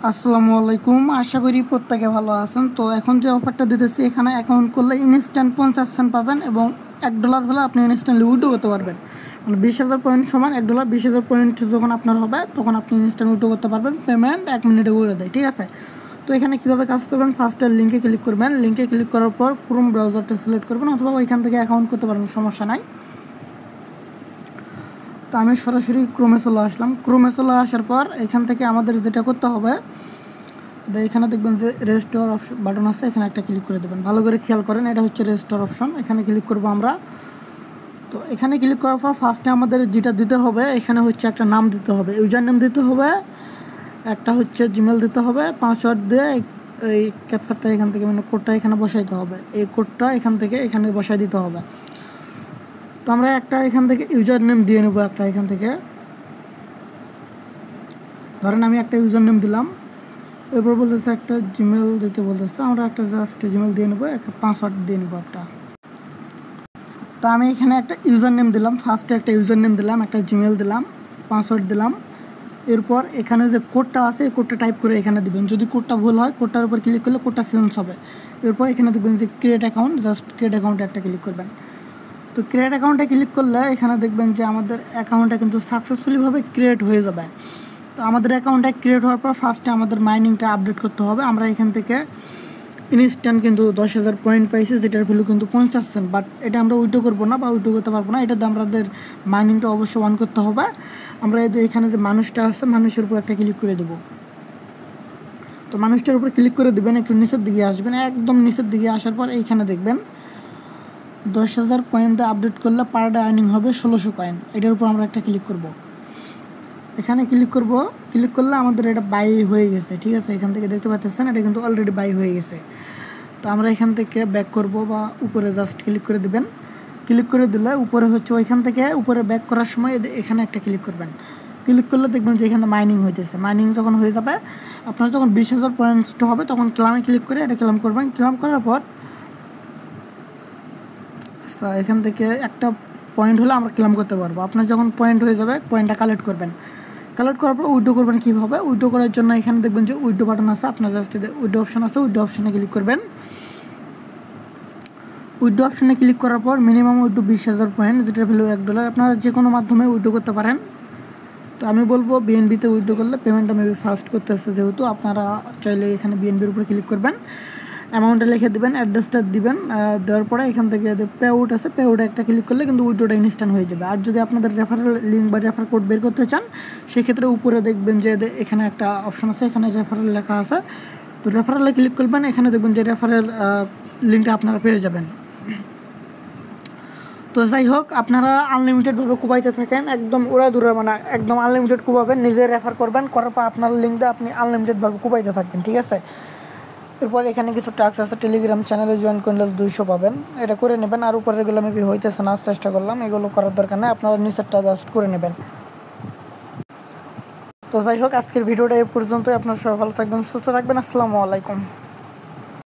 আসসালামু আলাইকুম। আশা করি প্রত্যেকে ভালো আছেন। তো এখন যে অফারটা দিতেছি, এখানে অ্যাকাউন্ট করলে ইনস্ট্যান্ট 50 সেন্ট পাবেন এবং $1 হলে আপনি ইনস্ট্যান্টলি উইথড্র করতে পারবেন। মানে 20,000 পয়েন্ট সমান $1। 20,000 পয়েন্ট যখন আপনার হবে তখন আপনি ইনস্ট্যান্ট উইথড্র করতে পারবেন। পেমেন্ট 1 মিনিটে করে দেয়, ঠিক আছে। তো এখানে কীভাবে কাজ করবেন, ফার্স্টে লিঙ্কে ক্লিক করবেন। লিঙ্কে ক্লিক করার পর ক্রোম ব্রাউজারটা সিলেক্ট করবেন, অথবা ওইখান থেকে অ্যাকাউন্ট করতে পারবেন, সমস্যা নাই। তো আমি সরাসরি ক্রোমে চলে আসলাম। ক্রোমে চলে আসার পর এখান থেকে আমাদের যেটা করতে হবে, এখানে দেখবেন যে রেজিস্টার অপশন বাটন আছে, এখানে একটা ক্লিক করে দেবেন। ভালো করে খেয়াল করেন, এটা হচ্ছে রেজিস্টার অপশন। এখানে ক্লিক করবো আমরা। তো এখানে ক্লিক করার পর ফার্স্টে আমাদের যেটা দিতে হবে, এখানে হচ্ছে একটা নাম দিতে হবে, ইউজার নেম দিতে হবে, একটা হচ্ছে জিমেল দিতে হবে, পাসওয়ার্ড দিয়ে এই ক্যাপচারটা এখান থেকে মানে কোডটা এখানে বসাইতে হবে। এই কোডটা এখান থেকে এখানে বসাই দিতে হবে। তো আমরা একটা এখান থেকে ইউজার নেম দিয়ে নেবো, একটা এখান থেকে ধরেন আমি একটা ইউজার নেম দিলাম। এরপর বলতেছে একটা জিমেল দিতে বলতেছে, আমরা একটা জাস্ট জিমেল দিয়ে নেবো, একটা পাসওয়ার্ড দিয়ে নেবো একটা। তো আমি এখানে একটা ইউজার নেম দিলাম, ফার্স্টে একটা ইউজার নেম দিলাম, একটা জিমেল দিলাম, পাসওয়ার্ড দিলাম। এরপর এখানে যে কোডটা আছে এই কোডটা টাইপ করে এখানে দেবেন। যদি কোডটা ভুল হয় কোডটার উপর ক্লিক করলে কোডটা চেঞ্জ হবে। এরপর এখানে দেখবেন যে ক্রিয়েট অ্যাকাউন্ট, জাস্ট ক্রিয়েট অ্যাকাউন্টে একটা ক্লিক করবেন। তো ক্রিয়েট অ্যাকাউন্টে ক্লিক করলে এখানে দেখবেন যে আমাদের অ্যাকাউন্টটা কিন্তু সাকসেসফুলিভাবে ক্রিয়েট হয়ে যাবে। তো আমাদের অ্যাকাউন্টটা ক্রিয়েট হওয়ার পর ফার্স্টে আমাদের মাইনিংটা আপডেট করতে হবে। আমরা এখান থেকে ইনস্ট্যান্ট কিন্তু 10,000 পয়েন্ট পাইছি, যেটার ভ্যালু কিন্তু 50 সেন্ট। বাট এটা আমরা উইথড্র করবো না বা উইথড্র করতে পারবো না, এটাতে আমাদের মাইনিংটা অবশ্যই অন করতে হবে। আমরা এখানে যে মানুষটা আছে, মানুষের উপর একটা ক্লিক করে দেবো। তো মানুষটার উপর ক্লিক করে দেবেন, একটু নিচের দিকে আসবেন। একদম নিচের দিকে আসার পর এইখানে দেখবেন 10,000 কয়েন দিয়ে আপডেট করলে পার ডে আর্নিং হবে 1600 কয়েন। এটার উপর আমরা একটা ক্লিক করব। এখানে ক্লিক করব, ক্লিক করলে আমাদের এটা বাই হয়ে গেছে, ঠিক আছে। এখান থেকে দেখতে পাচ্ছেন এটা কিন্তু অলরেডি বাই হয়ে গেছে। তো আমরা এখান থেকে ব্যাক করব বা উপরে জাস্ট ক্লিক করে দেবেন। ক্লিক করে দিলে উপরে হচ্ছে ওইখান থেকে উপরে ব্যাক করার সময় এখানে একটা ক্লিক করবেন। ক্লিক করলে দেখবেন যে এখানে মাইনিং হইতেছে। মাইনিং যখন হয়ে যাবে, আপনার যখন 20,000 পয়েন্ট হবে তখন ক্লামে ক্লিক করে এটা ক্লাম করবেন। ক্লাম করার পর এখান থেকে একটা পয়েন্ট হলে আমরা ক্লেম করতে পারবো। আপনার যখন পয়েন্ট হয়ে যাবে পয়েন্টটা কালেক্ট করবেন। কালেক্ট করার পর উইথড্র করবেন। কীভাবে উইথড্র করার জন্য এখানে দেখবেন যে উইথড্র বাটন আছে, আপনার জাস্ট উইথড্র অপশন আছে, উইথড্র অপশনে ক্লিক করবেন। উইথড্র অপশনে ক্লিক করার পর মিনিমাম উইথড্র 20,000 পয়েন্ট, যেটার ভ্যালু $1। আপনারা যে কোনো মাধ্যমে উইথড্র করতে পারেন। তো আমি বলবো বিএনবিতে উইথড্র করলে পেমেন্টটা মেবি ফাস্ট করতেছে, যেহেতু আপনারা চাইলে এখানে বিএনবির উপরে ক্লিক করবেন, অ্যামাউন্টটা লিখে দেবেন, অ্যাড্রেসটা দিবেন। দেওয়ার পরে এখান থেকে যে পে আউট আছে, পে আউটে একটা ক্লিক করলে কিন্তু উইথড্রটা ইনস্ট্যান্ট হয়ে যাবে। আর যদি আপনাদের রেফারেল লিঙ্ক বা রেফার কোড বের করতে চান, সেক্ষেত্রে উপরে দেখবেন যে এখানে একটা অপশন আছে, এখানে রেফারেল লেখা আছে। তো রেফারেলে ক্লিক করবেন, এখানে দেখবেন যে রেফারেল লিঙ্কটা আপনারা পেয়ে যাবেন। তো যাই হোক, আপনারা আনলিমিটেডভাবে কুবাইতে থাকেন, একদম উড়াধুরা, মানে একদম আনলিমিটেড কুবাবেন, নিজে রেফার করবেন, করার পর আপনার লিঙ্কটা আপনি আনলিমিটেডভাবে কুবাইতে থাকবেন, ঠিক আছে। এরপর এখানে কিছু টাস্ক আছে, টেলিগ্রাম চ্যানেলে জয়েন করলে 200 পাবেন, এটা করে নেবেন। আর উপরে এগুলো মেবি হইতেছে না, চেষ্টা করলাম, এগুলো করার দরকার নেই, আপনারা নিচেরটা জাস্ট করে নেবেন। তো যাই হোক, আজকের ভিডিওটা এই পর্যন্তই। আপনারা সবাই ভালো থাকবেন, সুস্থ থাকবেন। আসসালামু আলাইকুম।